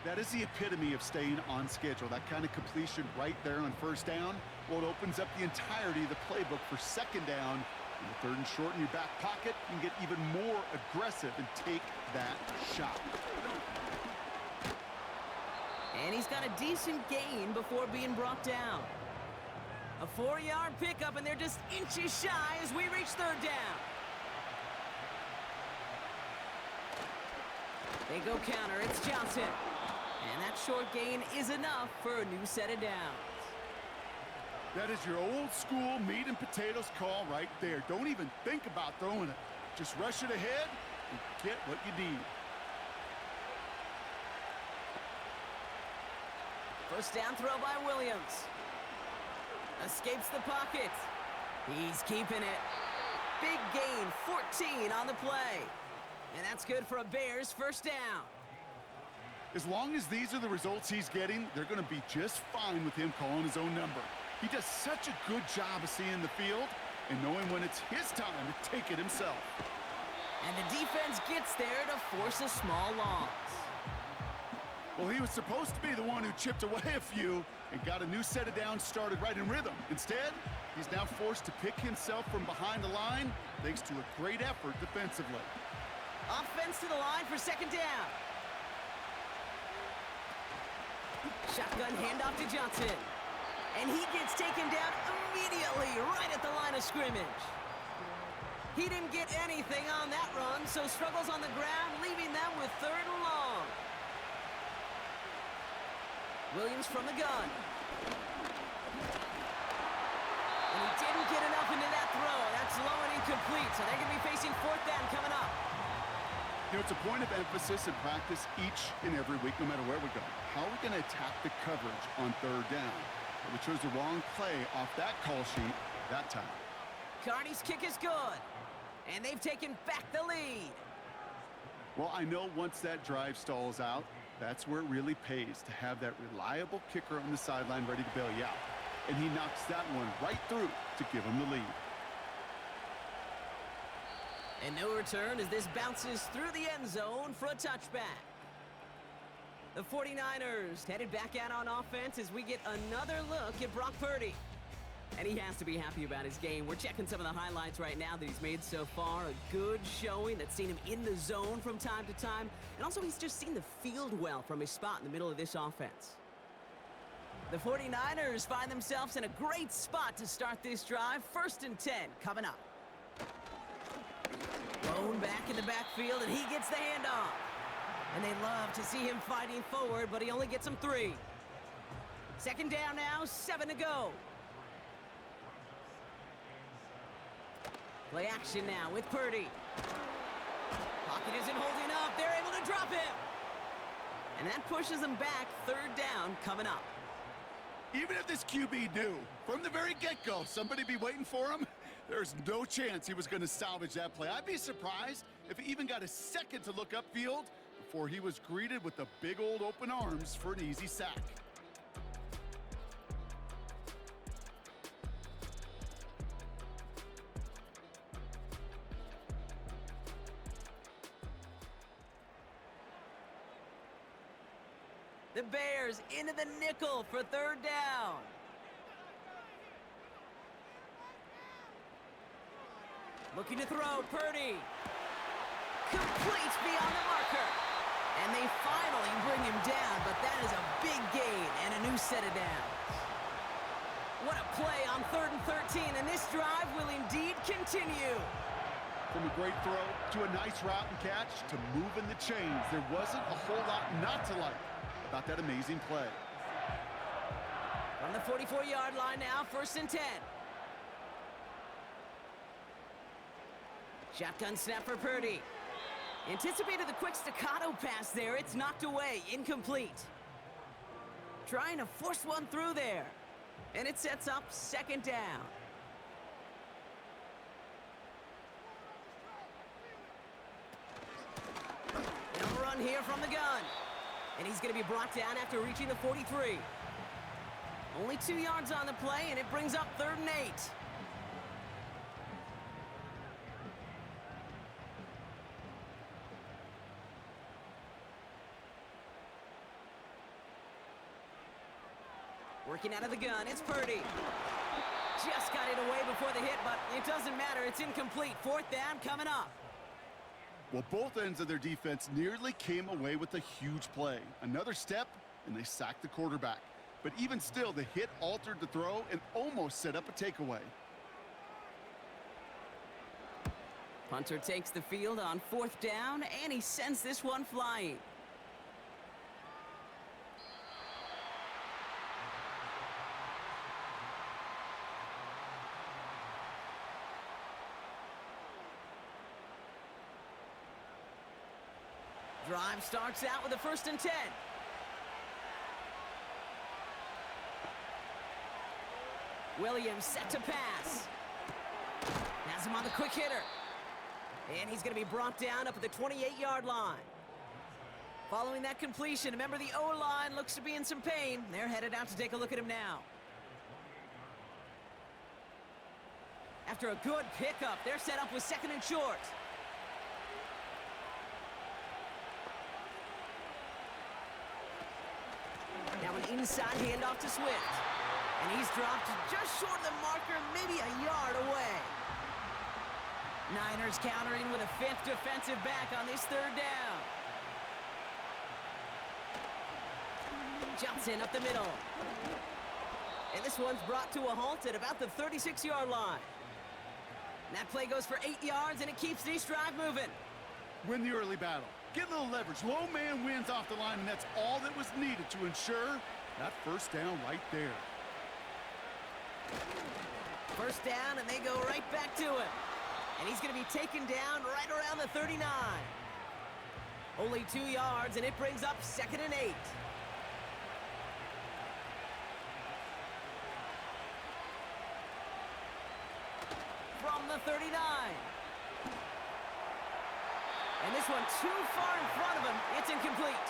That is the epitome of staying on schedule. That kind of completion right there on first down. Well, it opens up the entirety of the playbook for second down. In the 3rd and short in your back pocket, you can get even more aggressive and take that shot.
And he's got a decent gain before being brought down. A 4-yard pickup, and they're just inches shy as we reach 3rd down. They go counter, it's Johnson. And that short gain is enough for a new set of downs.
That is your old school meat and potatoes call right there. Don't even think about throwing it. Just rush it ahead and get what you need.
First down throw by Williams. Escapes the pocket. He's keeping it. Big gain, 14 on the play. And that's good for a Bears first down.
As long as these are the results he's getting, they're going to be just fine with him calling his own number. He does such a good job of seeing the field and knowing when it's his time to take it himself.
And the defense gets there to force a small loss.
Well, he was supposed to be the one who chipped away a few and got a new set of downs started right in rhythm. Instead, he's now forced to pick himself from behind the line thanks to a great effort defensively.
Offense to the line for second down. Shotgun handoff to Johnson. And he gets taken down immediately right at the line of scrimmage. He didn't get anything on that run, so struggles on the ground, leaving them with 3rd and long. Williams from the gun. And he didn't get enough into that throw. That's low and incomplete, so they're going to be facing 4th down coming up.
You know, it's a point of emphasis in practice each and every week, no matter where we go. How are we going to attack the coverage on 3rd down? But we chose the wrong play off that call sheet that time.
Carney's kick is good, and they've taken back the lead.
Well, I know once that drive stalls out, that's where it really pays to have that reliable kicker on the sideline ready to bail you out. And he knocks that one right through to give him the lead.
And no return as this bounces through the end zone for a touchback. The 49ers headed back out on offense as we get another look at Brock Purdy. And he has to be happy about his game. We're checking some of the highlights right now that he's made so far. A good showing that's seen him in the zone from time to time. And also he's just seen the field well from his spot in the middle of this offense. The 49ers find themselves in a great spot to start this drive. 1st and 10 coming up. Thrown back in the backfield, and he gets the handoff. And they love to see him fighting forward, but he only gets them 3. 2nd down now, 7 to go. Play action now with Purdy. Pocket isn't holding up. They're able to drop him. And that pushes them back. 3rd down coming up.
Even if this QB knew from the very get-go somebody be waiting for him, there's no chance he was going to salvage that play. I'd be surprised if he even got a second to look upfield before he was greeted with the big old open arms for an easy sack.
The Bears into the nickel for 3rd down. Looking to throw, Purdy. Complete beyond the marker. And they finally bring him down, but that is a big gain and a new set of downs. What a play on 3rd and 13, and this drive will indeed continue.
From a great throw to a nice route and catch to moving the chains, there wasn't a whole lot not to like about that amazing play.
From the 44-yard line now, 1st and 10. Shotgun snap for Purdy. Anticipated the quick staccato pass there. It's knocked away, incomplete. Trying to force one through there. And it sets up 2nd down. And a run here from the gun. And he's going to be brought down after reaching the 43. Only 2 yards on the play, and it brings up 3rd and 8. Working out of the gun, it's Purdy. Just got it away before the hit, but it doesn't matter. It's incomplete. 4th down coming up.
Well, both ends of their defense nearly came away with a huge play. Another step, and they sacked the quarterback. But even still, the hit altered the throw and almost set up a takeaway.
Punter takes the field on 4th down, and he sends this one flying. Drive starts out with a 1st and 10. Williams set to pass. Has him on the quick hitter. And he's going to be brought down up at the 28-yard line. Following that completion, a member of the O-line looks to be in some pain. They're headed out to take a look at him now. After a good pickup, they're set up with 2nd and short. Now an inside handoff to Swift. And he's dropped just short of the marker, maybe a yard away. Niners countering with a 5th defensive back on this 3rd down. Johnson up the middle. And this one's brought to a halt at about the 36-yard line. And that play goes for 8 yards, and it keeps this drive moving.
Win the early battle. Get a little leverage. Low man wins off the line, and that's all that was needed to ensure that 1st down right there.
1st down, and they go right back to him. And he's going to be taken down right around the 39. Only 2 yards, and it brings up 2nd and 8. From the 39. And this one too far in front of him. It's incomplete.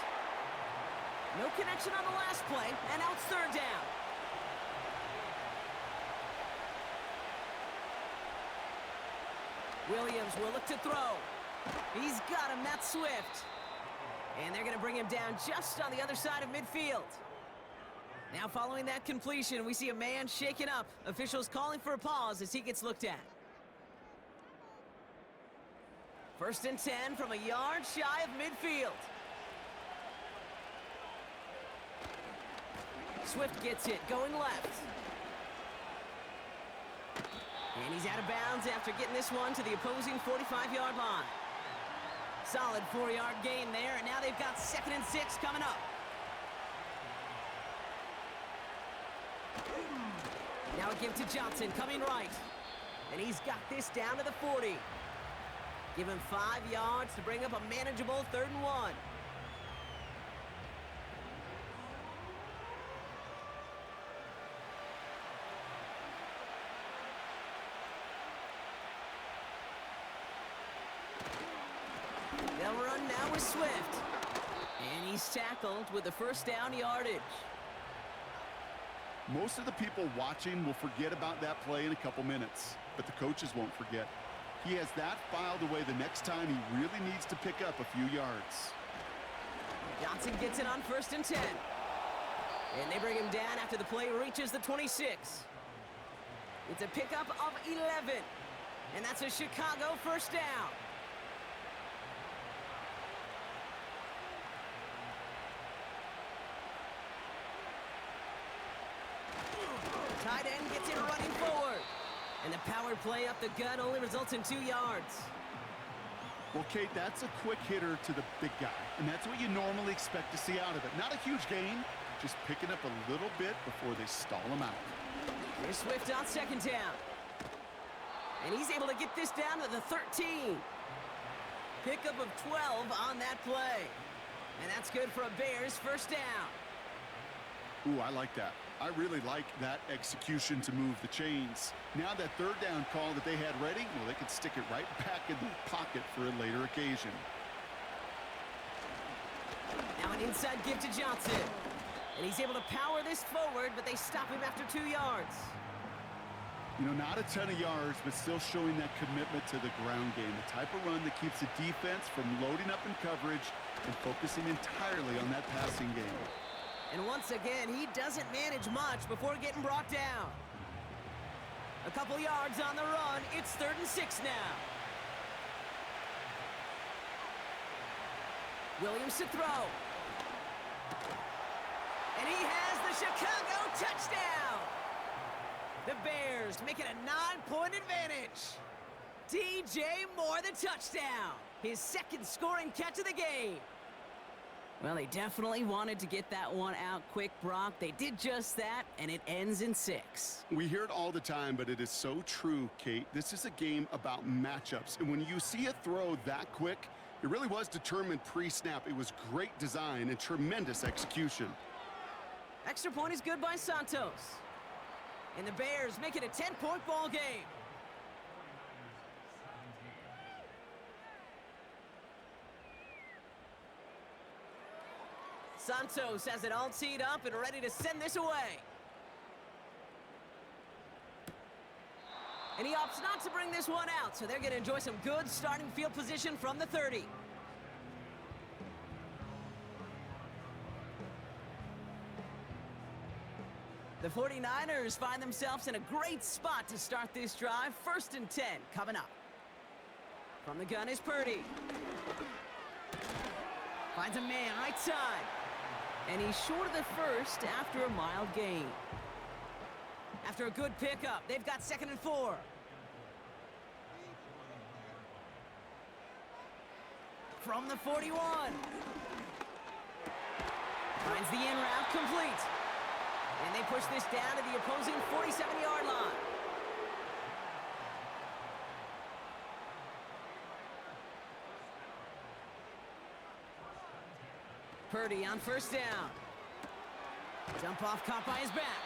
No connection on the last play, and now it's 3rd down. Williams will look to throw. He's got him, that's Swift. And they're going to bring him down just on the other side of midfield. Now following that completion, we see a man shaken up. Officials calling for a pause as he gets looked at. 1st and 10 from a yard shy of midfield. Swift gets it, going left. And he's out of bounds after getting this one to the opposing 45-yard line. Solid 4-yard gain there, and now they've got 2nd and 6 coming up. Now a give to Johnson, coming right. And he's got this down to the 40. Give him 5 yards to bring up a manageable 3rd and 1. They'll run now with Swift. And he's tackled with the 1st down yardage.
Most of the people watching will forget about that play in a couple minutes, but the coaches won't forget. He has that filed away the next time he really needs to pick up a few yards.
Johnson gets it on 1st and 10. And they bring him down after the play reaches the 26. It's a pickup of 11. And that's a Chicago 1st down. Tight end gets it running forward. And the power play up the gut only results in 2 yards.
Well, Kate, that's a quick hitter to the big guy, and that's what you normally expect to see out of it. Not a huge gain, just picking up a little bit before they stall him out.
Here's Swift on 2nd down. And he's able to get this down to the 13. Pickup of 12 on that play. And that's good for a Bears 1st down.
Ooh, I like that. I really like that execution to move the chains. Now that 3rd down call that they had ready, well, they could stick it right back in the pocket for a later occasion.
Now an inside give to Johnson. And he's able to power this forward, but they stop him after 2 yards.
You know, not a ton of yards, but still showing that commitment to the ground game. The type of run that keeps the defense from loading up in coverage and focusing entirely on that passing game.
And once again, he doesn't manage much before getting brought down. A couple yards on the run. It's 3rd and 6 now. Williams to throw. And he has the Chicago touchdown. The Bears make it a 9-point advantage. DJ Moore the touchdown. His 2nd scoring catch of the game. Well, they definitely wanted to get that one out quick, Brock. They did just that, and it ends in 6.
We hear it all the time, but it is so true, Kate. This is a game about matchups. And when you see a throw that quick, it really was determined pre-snap. It was great design and tremendous execution.
Extra point is good by Santos. And the Bears make it a 10-point ball game. Santos has it all teed up and ready to send this away. And he opts not to bring this one out, so they're going to enjoy some good starting field position from the 30. The 49ers find themselves in a great spot to start this drive. 1st and 10 coming up. From the gun is Purdy. Finds a man right side. And he's short of the 1st after a mild gain. After a good pickup, they've got 2nd and 4. From the 41. Finds the in route complete. And they push this down to the opposing 47-yard line. Purdy on 1st down. Jump off caught by his back.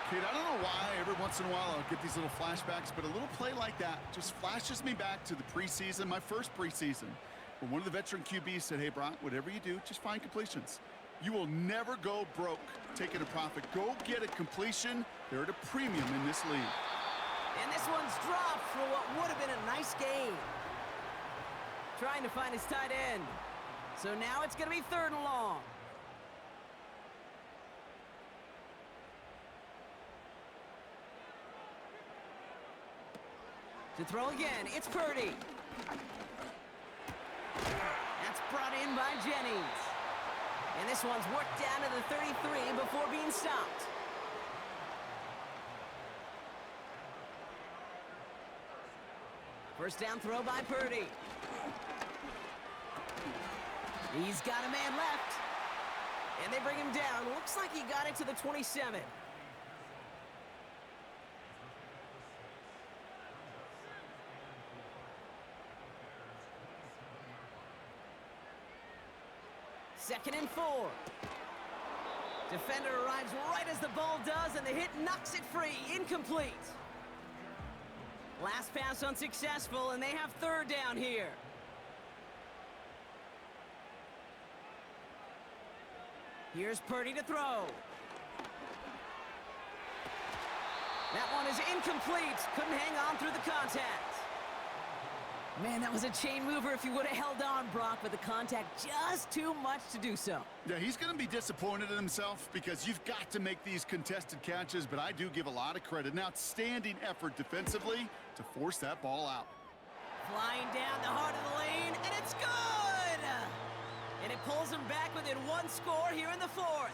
Kate, I don't know why every once in a while I'll get these little flashbacks, but a little play like that just flashes me back to the preseason, my first preseason, where one of the veteran QBs said, hey, Brock, whatever you do, just find completions. You will never go broke taking a profit. Go get a completion. They're at a premium in this league.
And this one's dropped for what would have been a nice game. Trying to find his tight end. So now it's going to be 3rd and long. To throw again, it's Purdy. That's brought in by Jennings. And this one's worked down to the 33 before being stopped. First down throw by Purdy. He's got a man left. And they bring him down. Looks like he got it to the 27. Second and 4. Defender arrives right as the ball does, and the hit knocks it free. Incomplete. Last pass unsuccessful, and they have third down here. Here's Purdy to throw. That one is incomplete. Couldn't hang on through the contact. Man, that was a chain mover if you would have held on, Brock, but the contact just too much to do so.
Yeah, he's going to be disappointed in himself because you've got to make these contested catches, but I do give a lot of credit. An outstanding effort defensively to force that ball out.
Flying down the heart of the lane, and it's good! And it pulls him back within one score here in the fourth.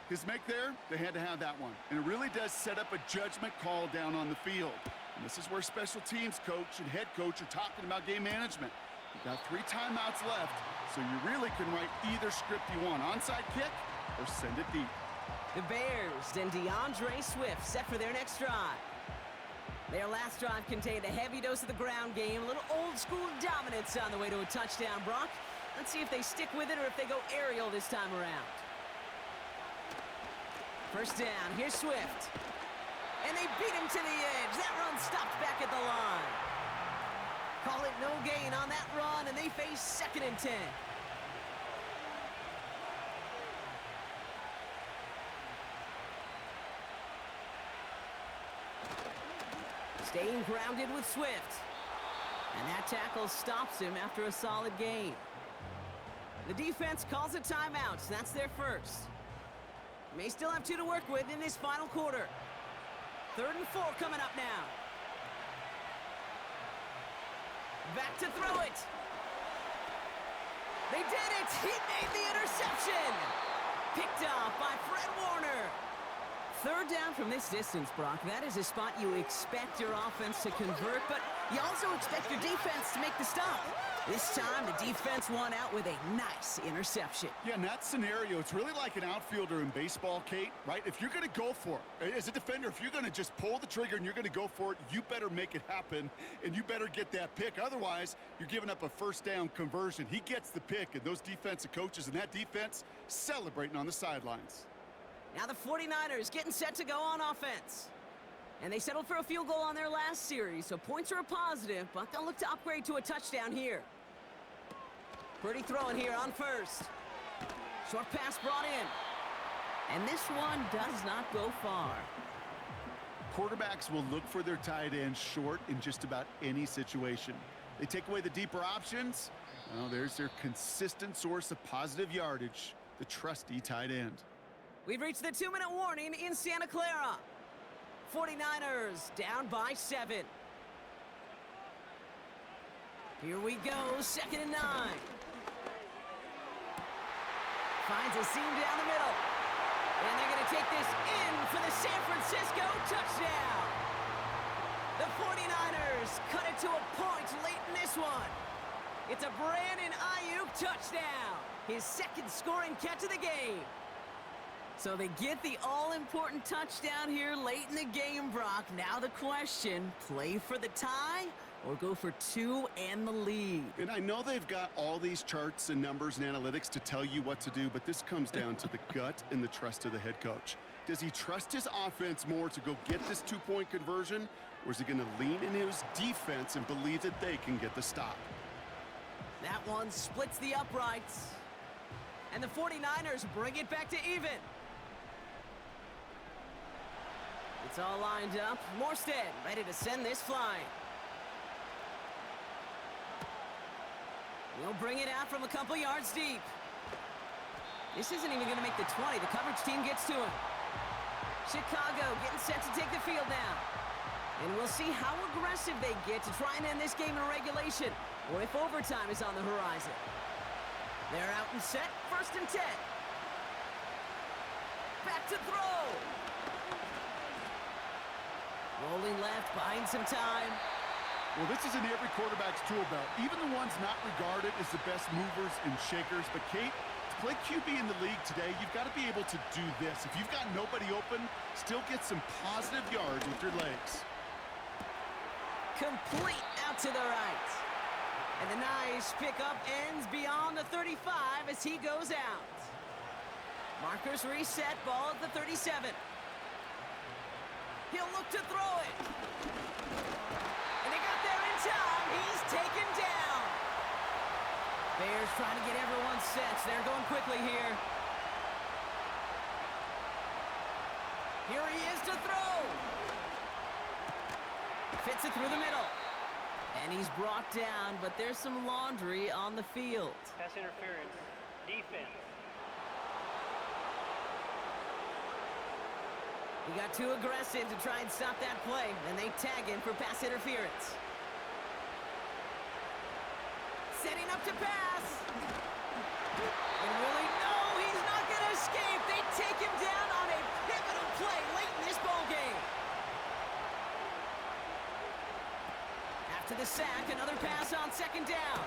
His make there, they had to have that one. And it really does set up a judgment call down on the field. And this is where special teams coach and head coach are talking about game management. You've got 3 timeouts left, so you really can write either script you want. Onside kick or send it deep.
The Bears and DeAndre Swift set for their next drive. Their last drive contained a heavy dose of the ground game, a little old-school dominance on the way to a touchdown, Brock. Let's see if they stick with it or if they go aerial this time around. First down, here's Swift. And they beat him to the edge. That run stopped back at the line. Call it no gain on that run, and they face 2nd and 10. Staying grounded with Swift. And that tackle stops him after a solid gain. The defense calls a timeout. That's their first. May still have 2 to work with in this final quarter. 3rd and 4 coming up now. Back to throw it. They did it. He made the interception. Picked off by Fred Warner. 3rd down from this distance, Brock. That is a spot you expect your offense to convert, but you also expect your defense to make the stop. This time, the defense won out with a nice interception.
Yeah, in that scenario, it's really like an outfielder in baseball, Kate, right? If you're going to go for it, as a defender, if you're going to just pull the trigger and you're going to go for it, you better make it happen, and you better get that pick. Otherwise, you're giving up a first down conversion. He gets the pick, and those defensive coaches and that defense celebrating on the sidelines.
Now the 49ers getting set to go on offense. And they settled for a field goal on their last series, so points are a positive, but they'll look to upgrade to a touchdown here. Purdy throwing here on first. Short pass brought in. And this one does not go far.
Quarterbacks will look for their tight end short in just about any situation. They take away the deeper options. Well, there's their consistent source of positive yardage, the trusty tight end.
We've reached the 2-minute warning in Santa Clara. 49ers down by 7. Here we go, 2nd and 9. Finds a seam down the middle. And they're going to take this in for the San Francisco touchdown. The 49ers cut it to a point late in this one. It's a Brandon Ayuk touchdown. His 2nd scoring catch of the game. So they get the all-important touchdown here late in the game, Brock. Now the question, play for the tie or go for 2 and the lead?
And I know they've got all these charts and numbers and analytics to tell you what to do, but this comes down to the gut and the trust of the head coach. Does he trust his offense more to go get this 2-point conversion, or is he going to lean in his defense and believe that they can get the stop?
That one splits the uprights. And the 49ers bring it back to even. It's all lined up. Morstead ready to send this flying. He'll bring it out from a couple yards deep. This isn't even going to make the 20. The coverage team gets to him. Chicago getting set to take the field now. And we'll see how aggressive they get to try and end this game in regulation, or if overtime is on the horizon. They're out and set, 1st and 10. Back to throw. Rolling left, buying some time.
Well, this is in every quarterback's tool belt, even the ones not regarded as the best movers and shakers. But, Kate, to play QB in the league today, you've got to be able to do this. If you've got nobody open, still get some positive yards with your legs.
Complete out to the right. And the nice pickup ends beyond the 35 as he goes out. Markers reset, ball at the 37. He'll look to throw it. And they got there in time. He's taken down. Bears trying to get everyone set. They're going quickly here. Here he is to throw. Fits it through the middle. And he's brought down, but there's some laundry on the field.
Pass interference. Defense.
He got too aggressive to try and stop that play, and they tag him for pass interference. Setting up to pass. And Willie, no, he's not going to escape. They take him down on a pivotal play late in this ball game. After the sack, another pass on 2nd down.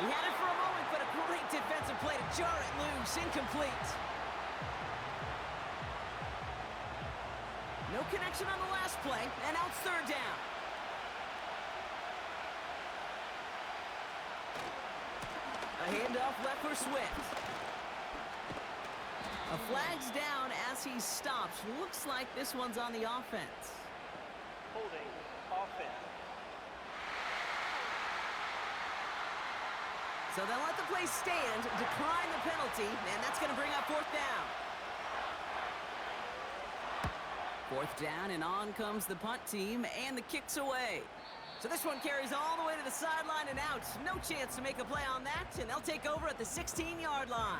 He had it for a moment, but a great defensive play to jar it loose, incomplete. No connection on the last play, and now it's 3rd down. A handoff left for Swift. A flag's down as he stops. Looks like this one's on the offense.
Holding. Offense.
So they'll let the play stand, decline the penalty, and that's going to bring up 4th down. 4th down, and on comes the punt team, and the kick's away. So this one carries all the way to the sideline and out. No chance to make a play on that, and they'll take over at the 16-yard line.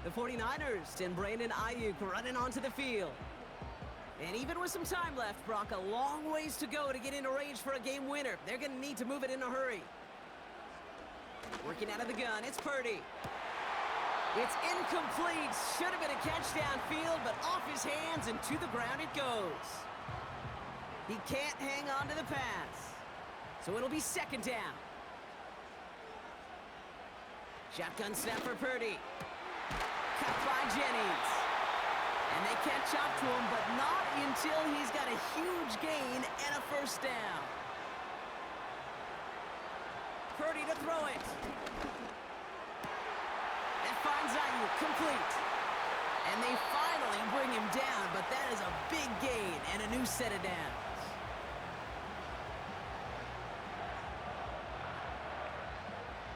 The 49ers send Brandon Ayuk running onto the field. And even with some time left, Brock, a long ways to go to get into range for a game winner. They're going to need to move it in a hurry. Working out of the gun, it's Purdy. It's incomplete. Should have been a catch downfield, but off his hands and to the ground it goes. He can't hang on to the pass. So it'll be 2nd down. Shotgun snap for Purdy. Cut by Jennings. And they catch up to him, but not until he's got a huge gain and a 1st down. Purdy to throw it. That finds Ayuk complete. And they finally bring him down, but that is a big gain and a new set of downs.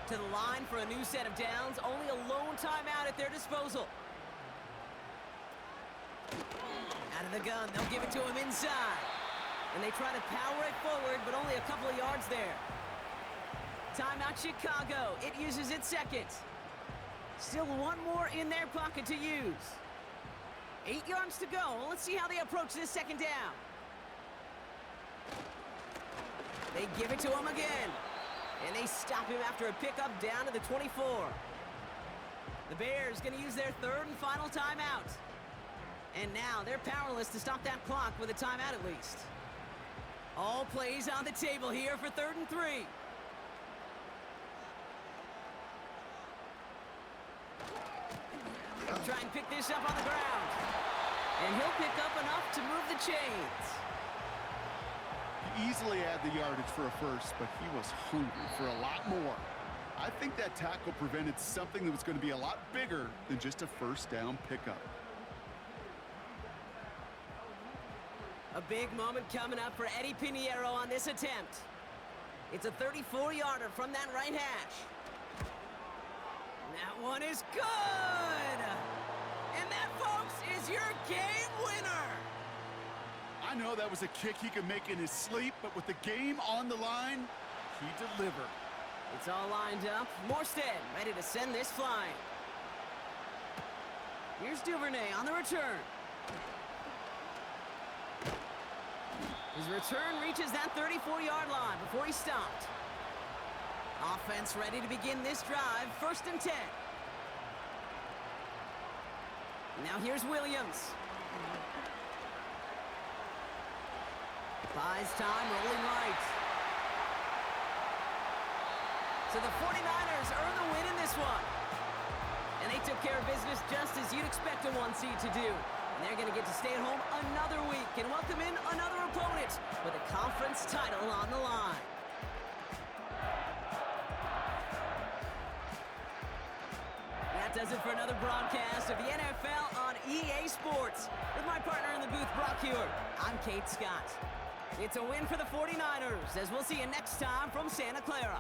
To the line for a new set of downs, only a lone timeout at their disposal. Out of the gun, they'll give it to him inside. And they try to power it forward, but only a couple of yards there. Timeout Chicago. It uses its 2nd. Still one more in their pocket to use. 8 yards to go. Let's see how they approach this 2nd down. They give it to him again. And they stop him after a pickup down to the 24. The Bears going to use their 3rd and final timeout. And now they're powerless to stop that clock with a timeout at least. All plays on the table here for 3rd and 3. He'll try and pick this up on the ground. And he'll pick up enough to move the chains.
He easily had the yardage for a 1st, but he was hungry for a lot more. I think that tackle prevented something that was going to be a lot bigger than just a 1st down pickup.
A big moment coming up for Eddie Pinheiro on this attempt. It's a 34-yarder from that right hash. That one is good! And that, folks, is your game winner!
I know that was a kick he could make in his sleep, but with the game on the line, he delivered.
It's all lined up. Morstead ready to send this flying. Here's Duvernay on the return. His return reaches that 34-yard line before he stopped. Offense ready to begin this drive, 1st and 10. Now here's Williams. Buys time, rolling right. So the 49ers earn the win in this one. And they took care of business just as you'd expect a 1 seed to do. And they're going to get to stay at home another week and welcome in another opponent with a conference title on the line. That does it for another broadcast of the NFL on EA Sports. With my partner in the booth, Brock Hewer, I'm Kate Scott. It's a win for the 49ers, as we'll see you next time from Santa Clara.